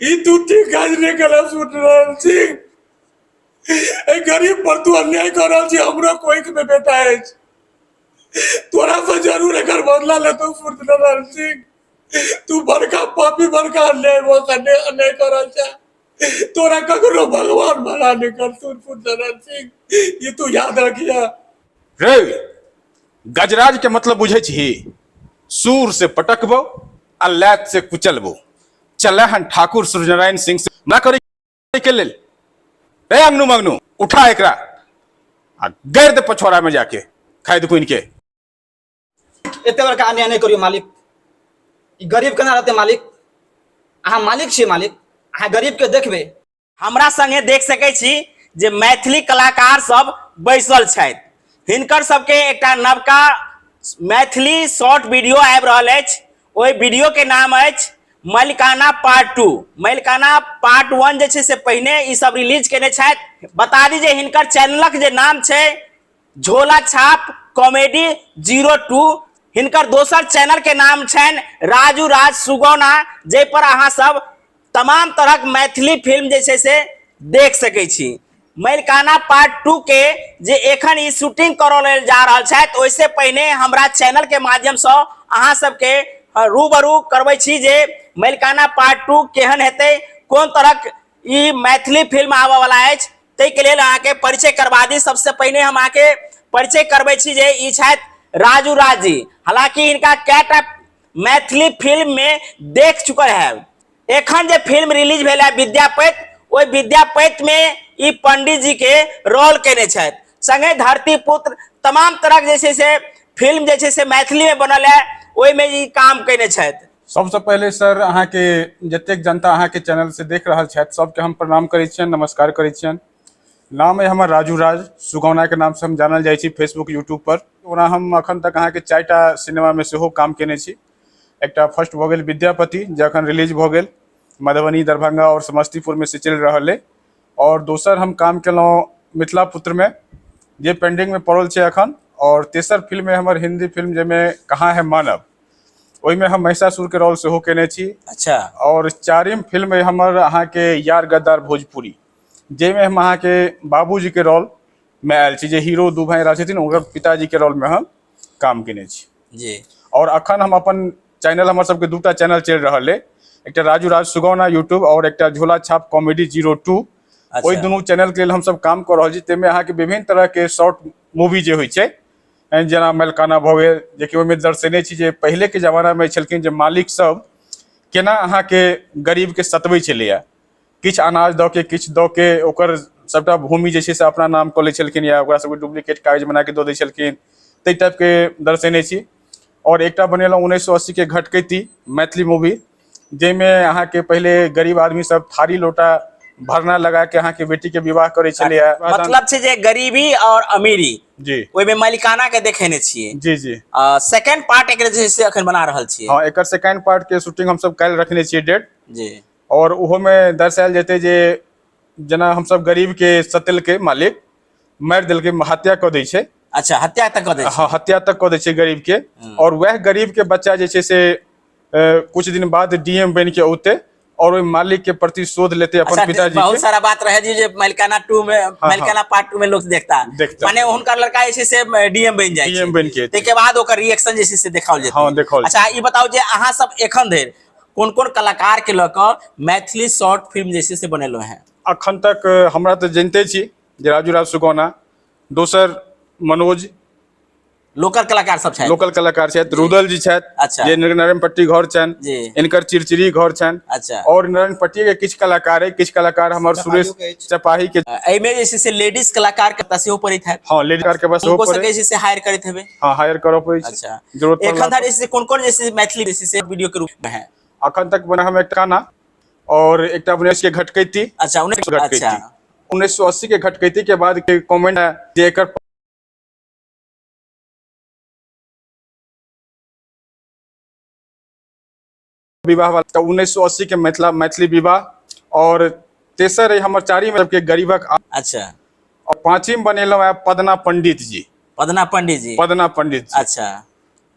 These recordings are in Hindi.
ई तू ठीक काज नहीं करल सुन रहल छी। ए गरीब पर तू अन्याय कर रहल छी। हमरो कोई के बेटा है, तोरा से जरूर एकर बदला ले तू सुन रहल छी। तू बड़का पापी बड़का अन्याय वो करने अन्याय कर रहल छ। तोरा ककरो भगवान भला नहीं कर सुन रहल छी। ये तू याद रखिया रे। गजराज के मतलब बुझे छी? सूर से पटकबो आ लैत से कुचलबो। चले हन ठाकुर सूर्यनारायण सिंह से ना करे के लेल। रे अंगनू मंगनू उठा एकरा आ गैर दे पछोरा में जाके खाद कुन के। एते बड़का अन्याय नहीं करियो मालिक। ई गरीब केना रहते मालिक? अहाँ मालिक छी मालिक, अहाँ गरीब के देखबे। हमरा संगे देख सकै छी जे मैथिली कलाकार सब बैसल छथि। हिनकर सबके एकटा नवका मैथिली शॉर्ट वीडियो आबि रहल अछि। ओहि वीडियो के नाम अछि मलिकाना पार्ट 2। मलिकाना पार्ट 1 जे छै से पहिने ई सब रिलीज केने छथि। बता दी जे हिनकर चैनलक जे नाम छै झोला छाप कॉमेडी 02। हिनकर दोसर चैनल के नाम छनि राजू राज सुगौना, जे पर अहाँ सब तमाम तरहक मैथिली फिल्म जे छै से देख सकै छी। मलिकाना पार्ट 2 के जे एखन ई शूटिंग करऽ लेल जा रहल छथि, ओहिसे पहिने हमरा चैनल के माध्यम से अहाँ सबके रूबरू करबै छी जे मलिकाना पार्ट 2 केहन हेतै, कोन तरहक ई मैथिली फिल्म आबऽ वाला अछि। ताहि के लेल अहाँ के परिचय करवा दी। सबसे पहिने हम अहाँ के परिचय करबै छी जे ई छथि राजू राज जी। हालांकि इनका कैटा मैथिली फिल्म में देख चुकल है। एखन जे फिल्म रिलीज भेल है विद्यापति, ओहि विद्यापति में ई पंडित जी के रोल केने छथि। संगे धरती पुत्र तमाम तरह जे छै से फिल्म जे छै से मैथिली में बनल है, ओहि में ई काम केने छथि। सबसे पहले सर अहाँ के जतेक जनता अहाँ के चैनल से देख रहल छथि सबके हम प्रणाम करै छियनि, नमस्कार करै छियनि। नाम है हमर राजू राज सुगौना के नाम से हम जानल जाइ छी फेसबुक यूट्यूब पर। ओना हम अखन तक अहाँ के 4टा सिनेमा में सेहो काम केने छी। एकटा फर्स्ट भऽ गेल विद्यापति जे अखन रिलीज भऽ गेल, मधुबनी दरभंगा और समस्तीपुर में से चलि रहल है। और दोसर हम काम केलहुँ मिथिला पुत्र में, जे पेंडिंग में पड़ल छै अखन। और तेसर फिल्म है हमर हिंदी फिल्म जैमें कहाँ है मानव, ओहि में हम महिषासुर के रोल सेहो केने छी। अच्छा। और चारिम फिल्म है हमर अहाँ के यार गद्दार भोजपुरी, जेमें हम अहाँ के बाबूजी के रोल में आयल छी, जे हीरो दू भाई रह छथिन ओकर पिताजी के रोल में हम काम केने छी जी। और अखन हम अपन चैनल हमर सबके 2टा चैनल चलि रहल है, एकटा राजू राज सुगौना यूट्यूब और एकटा झोला छाप कॉमेडी 02। अच्छा। ओहि दुनू चैनल के लेल हम सब काम कर रहल छी। ताहिमे अहाँ के विभिन्न तरह के शॉर्ट मूवी जे होइ छै, जेना मलिकाना भऽ गेल, जेकि ओहिमे दर्शेने छी जे पहले के जमाना में छलखिन जे मालिक सब केना अहाँ के गरीब के सतबै छलैया। किछु अनाज दऽ के किछु दऽ के ओकर सबटा भूमि जे छै से अपना नाम कऽ लै छलखिन, या ओकरा सबके डुप्लीकेट कागज बना के दऽ दै छलखिन, ताहि टाइप के दर्शेने छी। और एकटा बनेलहुँ 1980 के घटकैती मैथिली मूवी, जाहिमे अहाँ के पहले गरीब आदमी सब थारी लोटा भरना लगा के अहाँ के बेटी के विवाह करे छले। मतलब छै जे गरीबी और अमीरी जी, ओहि में मलिकाना के देखेने छियै। जी जी। सेकंड पार्ट एकर जे से अखन बना रहल छियै। हाँ, एकर सेकंड पार्ट के शूटिंग हम सब काल्हि रखने छियै डेट जी। और उहो में दर्शायल जेतै जे जेना हम सब गरीब के सतेल के मालिक मारि देल के हत्या कऽ दै छै। अच्छा, हत्या तक कऽ दै छै। हाँ, हत्या तक कऽ दै छै गरीब के। और वह गरीब के बच्चा जे छै से कुछ दिन बाद डीएम बन के औते और ओहि मालिक के प्रति शोध लेते अपन पिताजी के। बहुत सारा बात रहे जी जे मलिकाना 2 में मलिकाना पार्ट 2 में लोग देखता माने हुनकर लड़का जे छै से डीएम बन जाइ छै। डीएम बन के ताहि के बाद ओकर रिएक्शन जे छै से देखाओल जेतै। हाँ, देखाओल। अच्छा, ई बताओ जे अहाँ सब एखन धरि कोन कोन कलाकार के लऽ कऽ मैथिली शॉर्ट फिल्म जे छै से बनेलहुँ हैं? अखन तक हमरा तऽ जानते छी जे राजू राज सुगौना, दोसर मनोज, लोकल कलाकार सब छथि। लोकल कलाकार छथि, रुदल जी छथि। अच्छा। जे नारायणपट्टी घर छनि, इनकर चिरचिरी घर छनि। अच्छा। और नारायणपट्टी के किछु कलाकार है, किछु कलाकार हमर सुरेश चपाही के। एहिमे जे छै से लेडीज कलाकार के सेहो पड़ैत है। हाँ, लेडीज कलाकार के बस उनको सबके जे से हायर करैत हेबै। हाँ, हायर करऽ पड़ै छै। अच्छा। जरूरत एखन धरि जे कोन कोन जे छै मैथिली जे छै वीडियो के रूप में है? अखन तक बना हम एकटा गाना और एकटा 19 के घटकैती। अच्छा, 1980 के घटकैती के बाद के कमेंट है जे एकर विवाह वाला 1980 के मैथिली विवाह। और तेसर है हमर चारिम सबके गरीबक। अच्छा। और पांचम बनेलहुँ है पदना पंडित जी। पदना पंडित जी। पदना पंडित जी। अच्छा।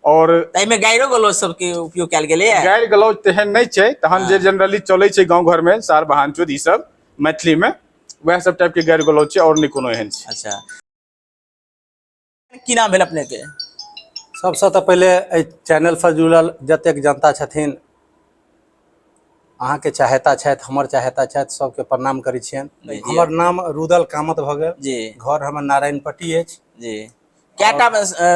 और ताहिमे गायरो गलौज सबके उपयोग कयल गेलै है। गारि गलौज तेहन नहीं छै, तहन जे जनरली चलै छै गांव घर में सार बहान चोद ई सब मैथिली में वह सब टाइप के गारि गलौज छै और नहीं कोनो एहन छै। अच्छा, की नाम भेल अपने के? सबसे तो पहले एहि चैनल से जुड़ल जतेक जनता छथिन, अहाँके चाहता छथि, हमर चाहता छथि, सबके प्रणाम करै छियनि। जी, जी। हमर नाम रुदल कामत भऽ गेल, जी घर हमर नारायणपट्टी अछि। जी, कैटा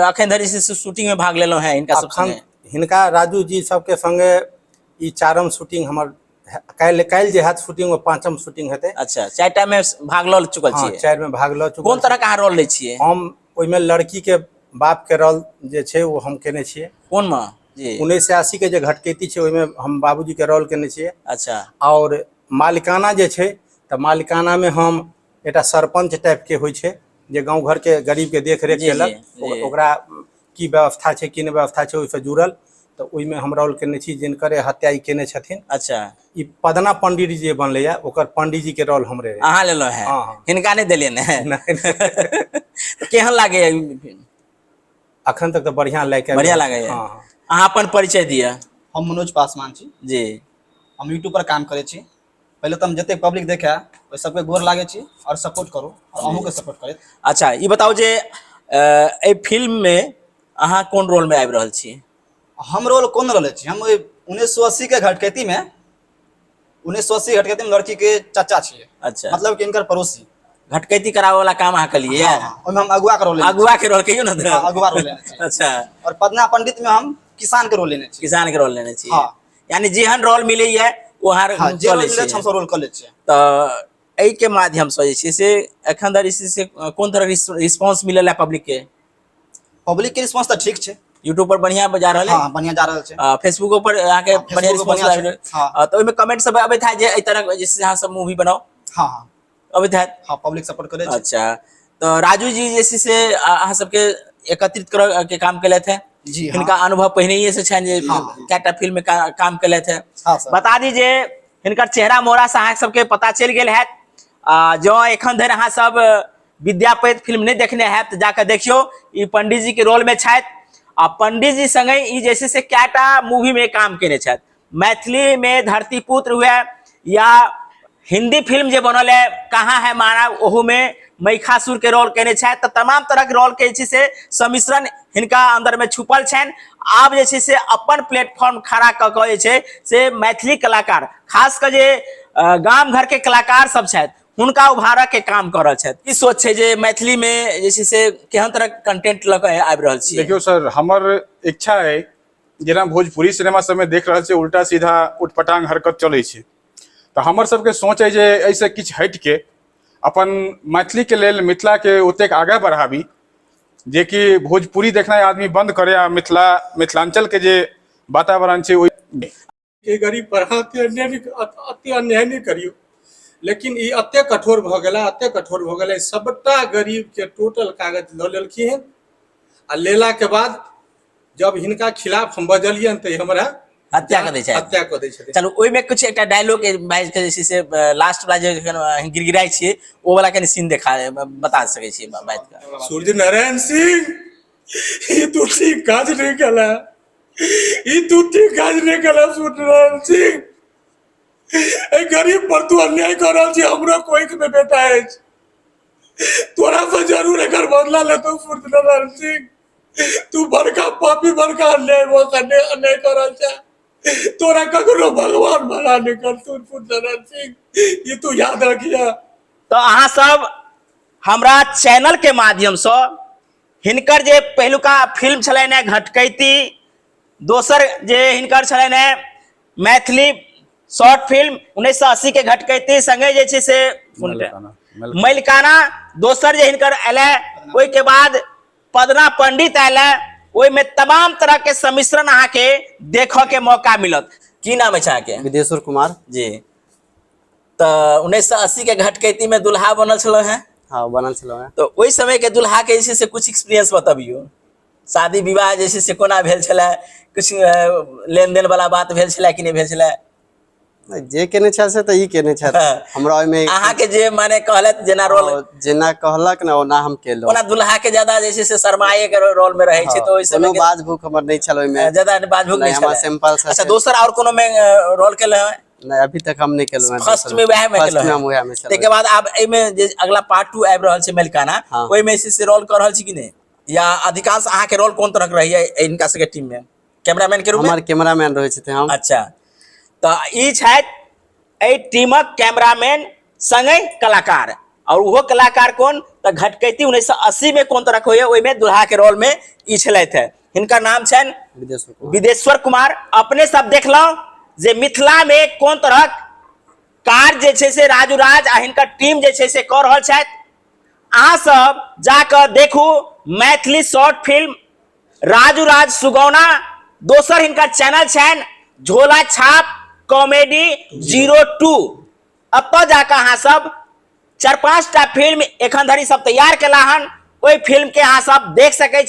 अखन धरि से शूटिंग में भाग लेलहुं हैं इनका सब अखन संगे? हिनका राजू जी सबके संगे ई चारम शूटिंग हमर काल्हि जे हैत शूटिंग, में पांचम शूटिंग हेतै। अच्छा, 4टा में भाग ल चुकल हाँ, छियै? 4 में भाग लऽ चुकल कोन तरह के अहाँ रोल लै छियै? हम ओहिमे लड़की के बाप के रोल जे छै वो हम केने छियै। कोन में? जी 1980 के जे घटकेती छै ओहिमे हम बाबूजी के रोल केने छियै। अच्छा और मालिकाना जे छै तऽ मालिकाना में हम एकटा सरपंच टाइप के होइ छै जे गांव घर के गरीब के देख रेख जी, केलक, जी। ओकरा की व्यवस्था छै की नहीं व्यवस्था छै ओहिसँ जुड़ल, तऽ ओहिमे हम रोल केने छी जिनकर हत्या ई केने छथिन। अच्छा, ई पदना पंडित जी जे बनले या ओकर पंडित जी के रोल हमरे रहे। अहाँ लेलो है? हाँ, हाँ। हिनका नहीं देलियन है? नहीं, नहीं। केहन लागे? अखन तक तो बढ़िया लागे। बढ़िया लागे है। हाँ, हाँ। अहाँ अपन परिचय दिया। हम मनोज पासवान छी, जी हम यूट्यूब पर काम करे छी। पहले तो हम जते पब्लिक देखे ओहि सबके गोर लागे छी और सपोर्ट करू और अहूँ के सपोर्ट करे। अच्छा, ये बताओ जे ए फिल्म में अहाँ कोन रोल में आबि रहल छी? हम रोल कोन रोल छी? हम 1980 के घटकेती में 1980 घटकेती में लड़की के चाचा छियै। अच्छा, मतलब कि इनकर पड़ोसी। घटकैती करावे वाला काम अहाँ कलिए? ओहिमे हम अगुआ के रोल लेने छी। अगुआ के रोल कहियो ना? हाँ, अगुआ रोल लेने छी। अच्छा, और पदना पंडित में हम किसान के रोल लेने छी। किसान के रोल लेने छी? हाँ। यानी जेहन रोल मिले है ओहर हाँ, जे रोल मिले हम सब रोल कर ले छी। तऽ एहि के माध्यम से जे छै से एखन धरि से कोन तरह रिस्पांस मिलल है पब्लिक के? पब्लिक के रिस्पांस तो ठीक छै। यूट्यूब पर बढ़िया जा रहल है? हाँ, बढ़िया जा रहल छै। फेसबुक पर अहाँ के बढ़िया फेसबुक पर रिस्पांस बढ़िया आबि छै। हाँ। तऽ ओहिमे कमेंट सब अबैत है जे एहि तरह जैसे अहाँ सब मूवी बनाओ? हाँ, हाँ, अबैत है? हाँ, पब्लिक सपोर्ट करे छै। अच्छा, तो राजू जी जैसे से अहाँ सबके एकत्रित करऽ के काम केलथि है? जी हाँ। हिनका अनुभव पहिनहिए से छनि जे हाँ। कएटा फिल्म में काम केलथि है? हाँ सर। बता दी जे हिनकर चेहरा मोहरा से अहाँ सबके पता चलि गेल हैत। जो एखन धरि अहाँ सब विद्यापति फिल्म नहीं देखने हैं तो जाकर देखियो, ई पंडित जी के रोल में छथि। आ पंडित जी संगे ई जैसे से कएटा मूवी में काम केने छथि। मैथिली में धरतीपुत्र हुए या हिंदी फिल्म जे बनल है कहाँ है मानव, ओहू में महिषासुर के रोल केने छथि। तऽ तमाम तरह के रोल के जे छै से सम्मिश्रण हिनका अंदर में छुपल छनि। आब जे छै से अपन प्लेटफॉर्म खड़ा कऽ कऽ जे छै से मैथिली कलाकार, खास कऽ जे गाम घर के कलाकार सब छथि हुनका उभारऽ के काम कर रहल छथि। की सोच छै जे मैथिली में जे छै से केहन तरह कंटेंट लऽ कऽ आबि रहल छी? देखियो सर, हमर इच्छा है जेना भोजपुरी सिनेमा सब में देख रहल छै उल्टा सीधा उटपटांग हरकत चलै छै, तऽ हमर सबके सोच है जे ऐसे किछु हटि के अपन मैथिली के लेल मिथिला के ओतेक आगे बढ़ाबी जे कि भोजपुरी देखनाइ आदमी बंद करे आ मिथिलांचल के जे वातावरण छै ओहि के गरीब पर अते अन्याय नहीं करियो। लेकिन ई अते कठोर भ गेला, अते कठोर भ गेला, सबटा गरीब के टोटल कागज ल लेलखिन। आ लेला के बाद जब हिनका खिलाफ हम बजलियन तो हमरा हत्या कर दै छै? हत्या कर दै छै। चलू ओहिमे कुछ एकटा डायलॉग बाजि के जे छै से लास्ट वाला जे गिड़गिड़ाई छियै ओ वाला कनि सीन बता सकै छियै बात का? सूर्य नारायण सिंह, ई तू ठीक काज नहीं केला, ई तू ठीक काज नहीं केला सूर्य नारायण सिंह। ए गरीब पर तू अन्याय कर रहल छी, हमरा कोई के बेटा है, तोरा से जरूर एकर बदला लेतो सूर्य नारायण सिंह। तू बड़का पापी, बड़का अन्याय कर रहल छै, तोरा ककरो भगवान भला नहीं कर सूर्य नारायण सिंह, ई तू याद रखिया। तो अहाँ सब हमरा चैनल के माध्यम से हिनकर जे पहिलुका फिल्म छलनि है घटकैती, दोसर जे हिनकर छलनि है मैथिली शॉर्ट फिल्म 1980 के घटकैती, संगे जे छै से मलिकाना, दोसर जे हिनकर अयलै, ओहि के बाद पदना पंडित अयलै, ओहि में तमाम तरह के सम्मिश्रण अहाँ के देखऽ के मौका मिलत। की नाम है अहाँ के? विदेश्वर कुमार जी। तो 1980 के घटकैती में दुल्हा बनल छलो है? हाँ, बनल छलो है। तो ओहि समय के दुल्हा के जैसे से कुछ एक्सपीरियंस बतबियो, शादी विवाह जैसे से कोना भेल छलै, कुछ लेन देन वाला बात भेल छलै कि नहीं भेल छलै? नहीं, जे केने छै से तऽ ई केने छै हमरा ओइमे अहाँ के जे माने कहलत जेना रोल जेना कहलक ना ओना हम केलहुँ ओना दुल्हा के ज्यादा जे छै से शर्माए के रोल में रहै छै तो ओइ कोनो समय बाज भूख हमर नहीं छल ओइमे ज्यादा बाजभुक नहीं हमरा छलै। सिंपल सा अच्छा दोसर और कोनो में रोल केले हैं? नहीं अभी तक हम नहीं केलहुँ हैं फर्स्ट में वह में केले फर्स्ट में हम हैं। वएह में छल ताहि के बाद आब एहि में जे अगला पार्ट 2 आबि रहल छै मेलकाना हाँ। ओहि में से रोल कर रहल छी कि नहीं, या अधिकांश अहाँ के रोल कोन तरह के रहैया इनका सबके टीम में कैमरामैन के रूप में? हमर कैमरामैन रहै छथिन हम अच्छा तऽ ई छथि एहि टीमक कैमरामैन संगे कलाकार, और उहो कलाकार कोन तऽ घटकैती 1980 में कोन तरह के होइए ओहि में दुल्हा के रोल में ई छलथि है। हिनकर नाम छनि विदेश्वर कुमार। अपने सब देखलहुँ जे मिथिला में कोन तरह कार्य जे छै से राजू राज आ हिनकर टीम जे छै से कऽ रहल छथि। अहाँ सब जाकऽ देखू मैथिली शॉर्ट फिल्म राजू राज सुगौना। दोसर हिनकर चैनल छनि झोला छाप कॉमेडी 02। अतऽ जाकऽ अहाँ सब 4-5 टा फिल्म एखन धरि सब तैयार केला हन, ओहि फिल्म के अहाँ सब देख सकै छी।